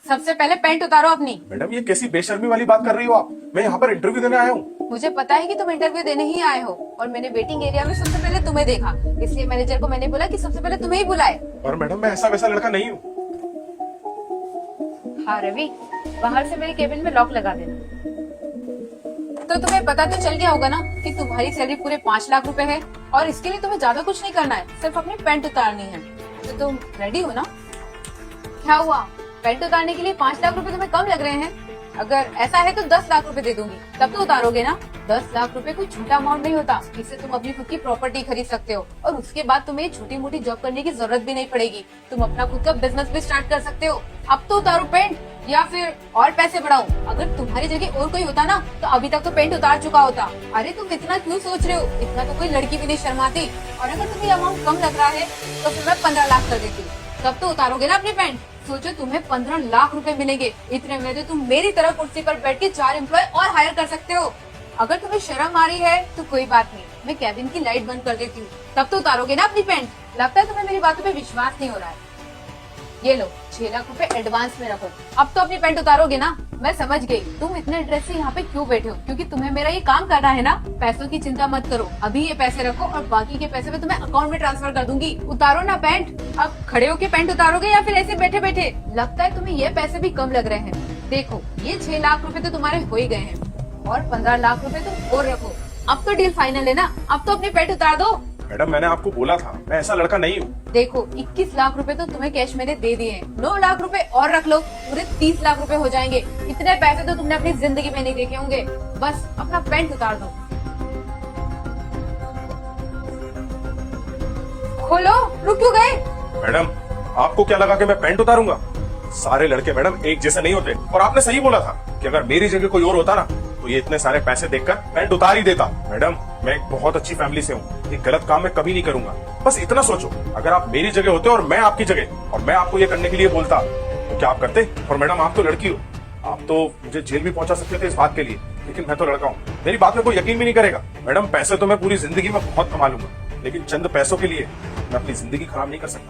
सबसे पहले पैंट उतारो अपनी। मैडम ये कैसी बेशर्मी वाली बात कर रही हो आप? मैं यहाँ पर इंटरव्यू देने आया हूँ। मुझे पता है कि तुम इंटरव्यू देने ही आए हो और मैंने वेटिंग एरिया में सबसे पहले तुम्हें देखा, इसलिए मैनेजर को मैंने बोला कि सबसे पहले तुम्हें ही बुलाए। और मैडम मैं ऐसा वैसा लड़का नहीं हूँ। हाँ रवि, बाहर से मेरे केबिन में लॉक लगा देना। तो तुम्हें पता तो चल गया होगा ना कि तुम्हारी सैलरी पूरे 5 लाख रुपए है और इसके लिए तुम्हें ज्यादा कुछ नहीं करना है, सिर्फ अपनी पैंट उतारनी है। तो तुम रेडी हो ना? क्या हुआ, पैंट उतारने के लिए 5 लाख रुपए तुम्हें कम लग रहे हैं? अगर ऐसा है तो 10 लाख रुपए दे दूंगी, तब तो उतारोगे ना? 10 लाख रुपए कोई छोटा अमाउंट नहीं होता, इससे तुम अपनी खुद की प्रॉपर्टी खरीद सकते हो और उसके बाद तुम्हें छोटी मोटी जॉब करने की जरूरत भी नहीं पड़ेगी। तुम अपना खुद का बिजनेस भी स्टार्ट कर सकते हो। अब तो उतारो पैंट या फिर और पैसे बढ़ाऊं? अगर तुम्हारी जगह और कोई होता ना तो अभी तक तो पेंट उतार चुका होता। अरे तुम इतना क्यों सोच रहे हो? इतना तो कोई लड़की भी नहीं शर्माती। और अगर तुम्हें अमाउंट कम लग रहा है तो फिर मैं 15 लाख कर देती हूँ, तब तो उतारोगे ना अपनी पैंट? सोचो तुम्हें 15 लाख रुपए मिलेंगे, इतने में तो तुम मेरी तरह कुर्सी पर बैठ के 4 एम्प्लॉय और हायर कर सकते हो। अगर तुम्हें शर्म आ रही है तो कोई बात नहीं, मैं कैबिन की लाइट बंद कर देती हूँ, तब तो उतारोगे ना अपनी पैंट? लगता है तुम्हें मेरी बातों पे विश्वास नहीं हो रहा है। ये लो 6 लाख रुपए एडवांस में रखो, अब तो अपनी पैंट उतारोगे ना? मैं समझ गई तुम इतने इंटरेस्ट से यहाँ पे क्यों बैठे हो, क्योंकि तुम्हें मेरा ये काम करना है ना। पैसों की चिंता मत करो, अभी ये पैसे रखो और बाकी के पैसे मैं तुम्हें अकाउंट में ट्रांसफर कर दूंगी। उतारो ना पैंट। अब खड़े होके पैंट उतारोगे या फिर ऐसे बैठे बैठे? लगता है तुम्हें ये पैसे भी कम लग रहे हैं। देखो ये 6 लाख रुपए तो तुम्हारे हो ही गए हैं और 15 लाख रुपए तुम और रखो। अब तो डील फाइनल है ना? अब तो अपनी पैंट उतार दो। मैडम मैंने आपको बोला था मैं ऐसा लड़का नहीं हूँ। देखो 21 लाख रुपए तो तुम्हें कैश मैंने दे दिए हैं, 9 लाख रुपए और रख लो, पूरे 30 लाख रुपए हो जाएंगे। इतने पैसे तो तुमने अपनी जिंदगी में नहीं देखे होंगे। बस अपना पैंट उतार दो। खोलो, रुक क्यों गए? मैडम आपको क्या लगा कि मैं पैंट उतारूंगा? सारे लड़के मैडम एक जैसे नहीं होते और आपने सही बोला था कि अगर मेरी जगह कोई और होता ना तो ये इतने सारे पैसे देखकर पैंट उतार ही देता। मैडम मैं एक बहुत अच्छी फैमिली से हूँ, ये गलत काम मैं कभी नहीं करूंगा। बस इतना सोचो, अगर आप मेरी जगह होते और मैं आपकी जगह और मैं आपको ये करने के लिए बोलता तो क्या आप करते? और मैडम आप तो लड़की हो, आप तो मुझे जेल भी पहुंचा सकते थे इस बात के लिए, लेकिन मैं तो लड़का हूँ, मेरी बात में कोई यकीन भी नहीं करेगा। मैडम पैसे तो मैं पूरी जिंदगी में बहुत कमा लूंगा, लेकिन चंद पैसों के लिए मैं अपनी जिंदगी खराब नहीं कर सकता।